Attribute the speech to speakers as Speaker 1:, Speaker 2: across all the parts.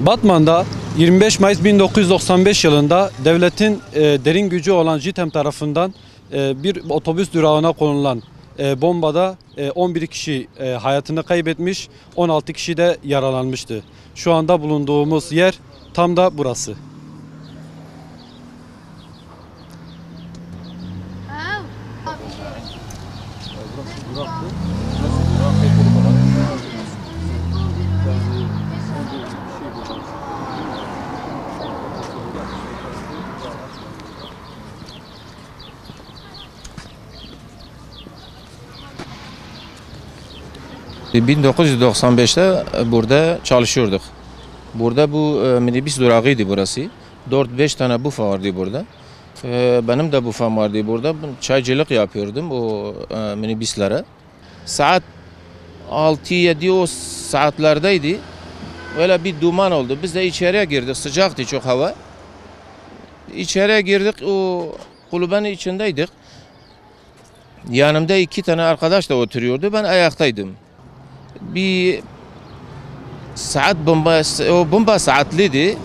Speaker 1: Batman'da 25 Mayıs 1995 yılında devletin derin gücü olan JITEM tarafından bir otobüs durağına konulan bombada 11 kişi hayatını kaybetmiş, 16 kişi de yaralanmıştı. Şu anda bulunduğumuz yer tam da burası.
Speaker 2: ...1995'te burada çalışıyorduk. Burada bu minibüs durağıydı burası. 4-5 tane bufa vardı burada. Benim de bufam vardı burada. Çaycılık yapıyordum o minibüslere. Saat 6-7 o saatlerdeydi. Böyle bir duman oldu. Biz de içeriye girdik. Sıcaktı çok hava. İçeriye girdik. O kulübenin içindeydik. Yanımda 2 tane arkadaş da oturuyordu. Ben ayaktaydım. Bir saat o bomba saatliydi.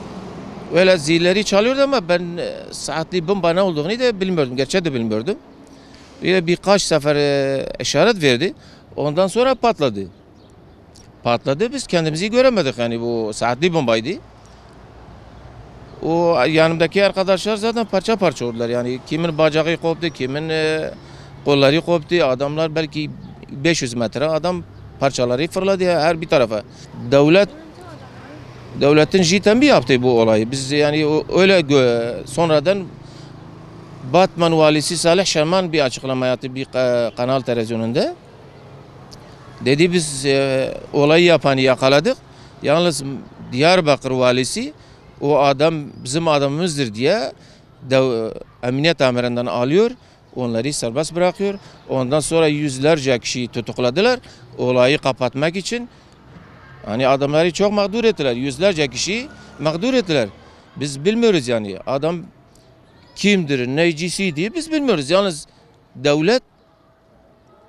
Speaker 2: Öyle zilleri çalıyordu ama ben saatli bomba ne olduğunu da bilmiyordum. Gerçekten de bilmiyordum. Birkaç sefer işaret verdi. Ondan sonra patladı. Patladı, biz kendimizi göremedik, yani bu saatli bombaydı. O yanımdaki arkadaşlar zaten parça parça oldular, yani kimin bacağı koptu, kimin kolları koptu. Adamlar belki 500 metre adam parçaları fırladı her bir tarafa. Devletin JITEM'i yaptı bu olayı. Biz yani öyle sonradan Batman valisi Salih Şaman bir açıklama yaptı bir kanal televizyonunda. Dedi biz olayı yapanı yakaladık. Yalnız Diyarbakır valisi o adam bizim adamımızdır diye emniyet amirinden alıyor. Onları serbest bırakıyor. Ondan sonra yüzlerce kişiyi tutukladılar. Olayı kapatmak için. Hani adamları çok mağdur ettiler. Yüzlerce kişiyi mağdur ettiler. Biz bilmiyoruz yani. Adam kimdir, necisi diye biz bilmiyoruz. Yalnız devlet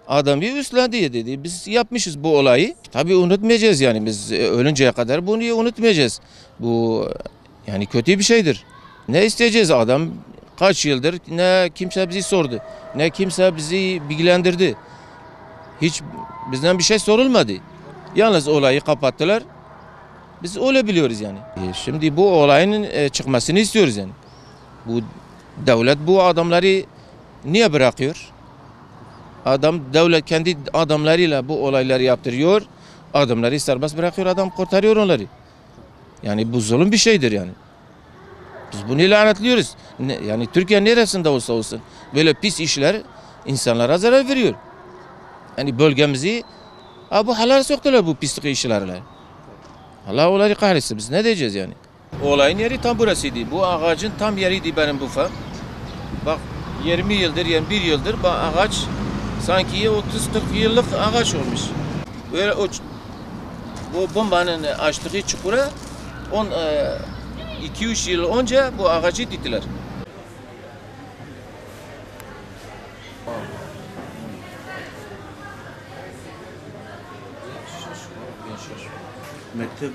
Speaker 2: adamı üstlendi dedi. Biz yapmışız bu olayı. Tabii unutmayacağız yani. Biz ölünceye kadar bunu unutmayacağız. Bu yani kötü bir şeydir. Ne isteyeceğiz adam? Kaç yıldır ne kimse bizi sordu. Ne kimse bizi bilgilendirdi. Hiç bizden bir şey sorulmadı. Yalnız olayı kapattılar. Biz öyle biliyoruz yani. Şimdi bu olayın çıkmasını istiyoruz yani. Bu devlet bu adamları niye bırakıyor? Devlet kendi adamlarıyla bu olayları yaptırıyor. Adamları serbest bırakıyor, adam kurtarıyor onları. Yani bu zulüm bir şeydir yani. Biz bunu lanetliyoruz. Yani Türkiye neresinde olsa olsun böyle pis işler insanlara zarar veriyor. Yani bölgemizi bu halal soktular bu pislik işlerle. Allah onları kahretsin, biz ne diyeceğiz yani? Olayın yeri tam burasıydı. Bu ağacın tam yeriydi benim bu fa. Bak 20 yıldır, 21 yıldır bu ağaç sanki 30-40 yıllık ağaç olmuş. Böyle bu bombanın açtığı çukura 2-3 yıl önce bu ağacı diktiler.
Speaker 3: Mektep